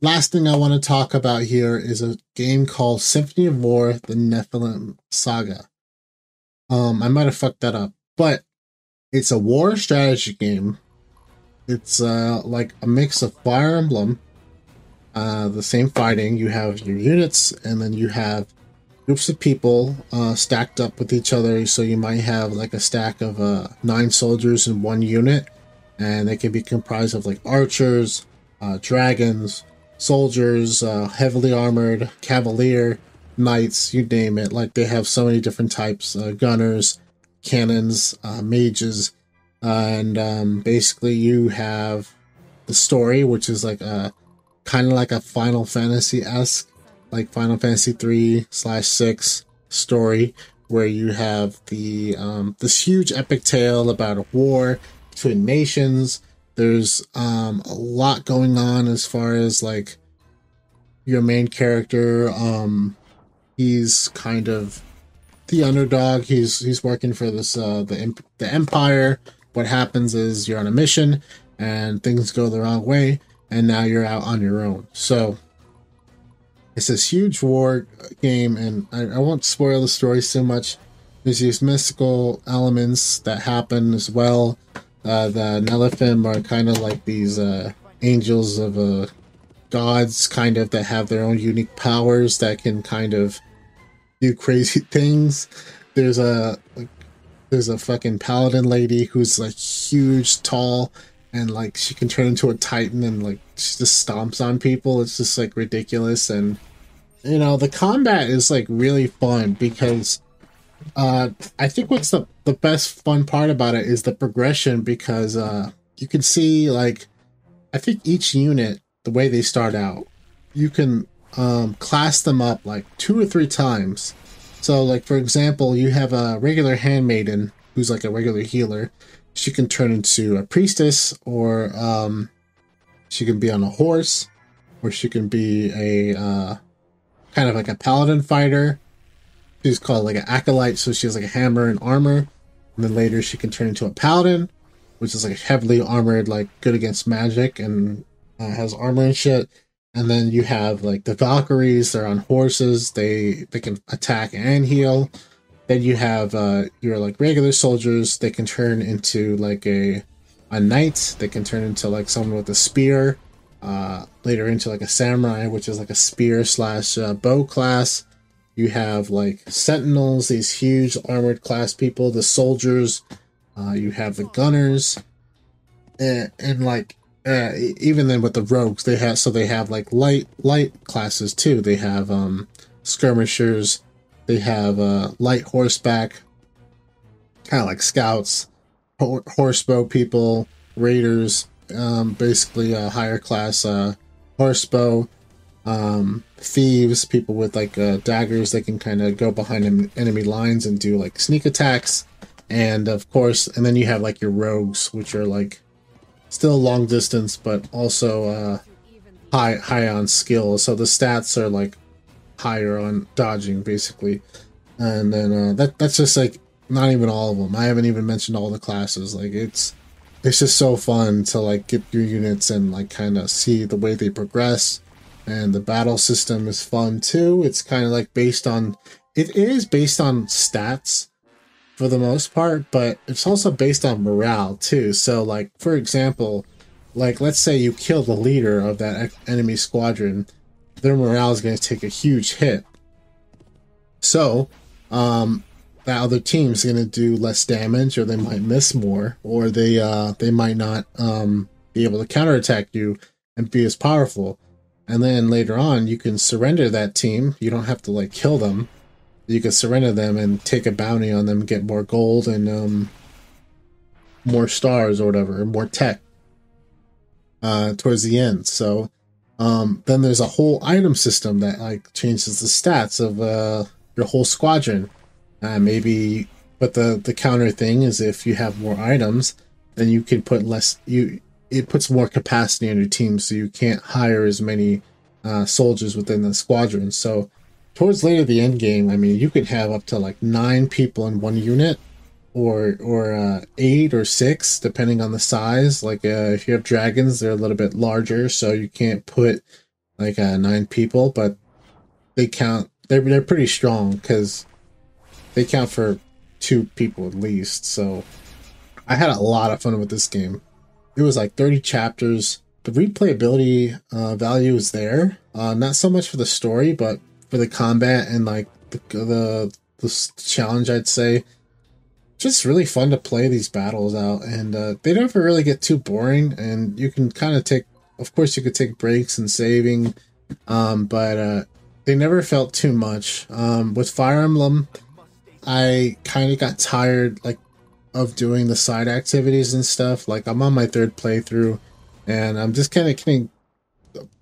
last thing I want to talk about here is a game called Symphony of War, the Nephilim Saga. I might have fucked that up, but it's a war strategy game. It's like a mix of Fire Emblem, the same fighting. You have your units, and then you have groups of people stacked up with each other. So you might have like a stack of 9 soldiers in one unit, and they can be comprised of like archers, dragons, soldiers, heavily armored, cavalier, knights, you name it. Like they have so many different types, gunners, cannons, mages, and basically you have the story, which is like a kind of like a Final Fantasy-esque, like Final Fantasy 3/6 story, where you have the this huge epic tale about a war between nations. There's a lot going on as far as like your main character. He's kind of the underdog. He's working for this the Empire. What happens is you're on a mission and things go the wrong way, and now you're out on your own. So it's this huge war game, and I won't spoil the story so much. There's these mystical elements that happen as well. The Nephilim are kind of like these angels of gods, kind of, that have their own unique powers that can kind of do crazy things. There's a fucking paladin lady who's like huge, tall, and like she can turn into a titan and like she just stomps on people. It's just like ridiculous. And you know, the combat is like really fun because I think what's the best fun part about it is the progression, because you can see, like, I think each unit, the way they start out, you can class them up like 2 or 3 times. So like, for example, you have a regular handmaiden who's like a regular healer. She can turn into a priestess, or she can be on a horse, or she can be a kind of like a paladin fighter. She's called like an acolyte, so she has like a hammer and armor. And then later she can turn into a paladin, which is like heavily armored, like good against magic, and has armor and shit. And then you have like the Valkyries. They're on horses. They can attack and heal. Then you have your like regular soldiers. They can turn into like a knight. They can turn into like someone with a spear. Later into like a samurai, which is like a spear slash bow class. You have like sentinels, these huge armored class people, the soldiers. You have the gunners, and like even then with the rogues, they have like light classes too. They have skirmishers. They have light horseback, kind of like scouts, horsebow people, raiders. Basically a higher class horsebow, thieves, people with like daggers. They can kind of go behind enemy lines and do like sneak attacks. And of course, and then you have like your rogues, which are like still long distance, but also high on skill. So the stats are like higher on dodging, basically. And then that's just like not even all of them. I haven't even mentioned all the classes. Like it's just so fun to like get your units and like kind of see the way they progress. And the battle system is fun too. It's kind of like it is based on stats for the most part, but it's also based on morale too. So like, for example, like let's say you kill the leader of that enemy squadron, their morale is going to take a huge hit. So that other team's going to do less damage, or they might miss more, or they might not be able to counterattack you and be as powerful. And then later on, you can surrender that team. You don't have to like kill them. You can surrender them and take a bounty on them, get more gold and more stars or whatever, more tech towards the end. So then there's a whole item system that like changes the stats of your whole squadron. Maybe, but the counter thing is if you have more items, then you can put less. It puts more capacity on your team, so you can't hire as many soldiers within the squadron. So towards later the end game, I mean, you could have up to like 9 people in one unit, or 8 or 6, depending on the size. Like if you have dragons, they're a little bit larger, so you can't put like 9 people, but they count. They're pretty strong because they count for 2 people at least. So I had a lot of fun with this game. It was like 30 chapters. The replayability value is there. Not so much for the story, but for the combat and like the challenge, I'd say. Just really fun to play these battles out, and they never really get too boring. And you can kind of take, of course, you could take breaks and saving, but they never felt too much. With Fire Emblem, I kind of got tired like of doing the side activities and stuff. Like I'm on my 3rd playthrough, and I'm just kind of getting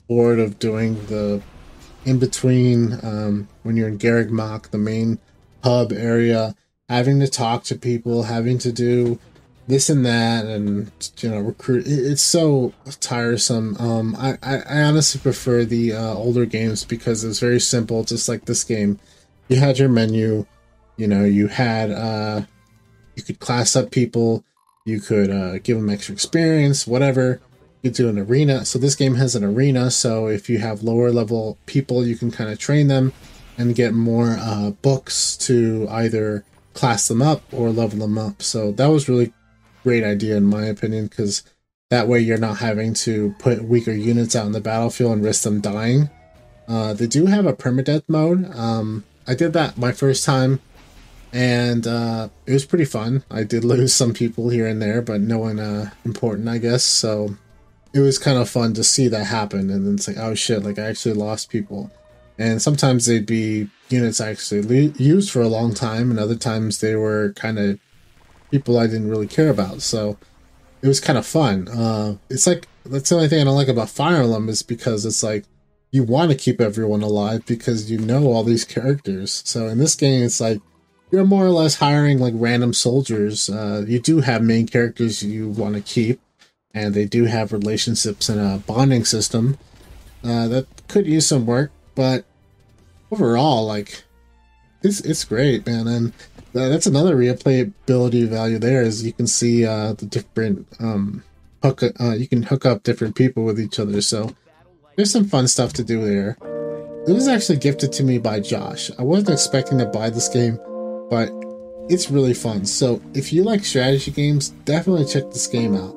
bored of doing the in between when you're in Garreg Mach, the main hub area, having to talk to people, having to do this and that, and recruit. It's so tiresome. I honestly prefer the older games because it's very simple, just like this game. You had your menu, you had you could class up people, you could give them extra experience, whatever. You could do an arena. So this game has an arena, so if you have lower level people, you can kind of train them and get more books to either class them up or level them up. So that was really great idea in my opinion, because that way you're not having to put weaker units out in the battlefield and risk them dying. They do have a permadeath mode. I did that my first time, and it was pretty fun. I did lose some people here and there, but no one important, I guess. So it was kind of fun to see that happen, and then it's like, oh shit, like I actually lost people. And sometimes they'd be units I actually used for a long time, and other times they were kind of people I didn't really care about. So it was kind of fun. It's like, that's the only thing I don't like about Fire Emblem, is because it's like you want to keep everyone alive because you know all these characters. So in this game, it's like you're more or less hiring like random soldiers. You do have main characters you want to keep, and they do have relationships and a bonding system that could use some work, but overall, like, it's great, man. And that's another replayability value there, is you can see the different you can hook up different people with each other. So there's some fun stuff to do there. It was actually gifted to me by Josh. I wasn't expecting to buy this game, but it's really fun. So if you like strategy games, definitely check this game out.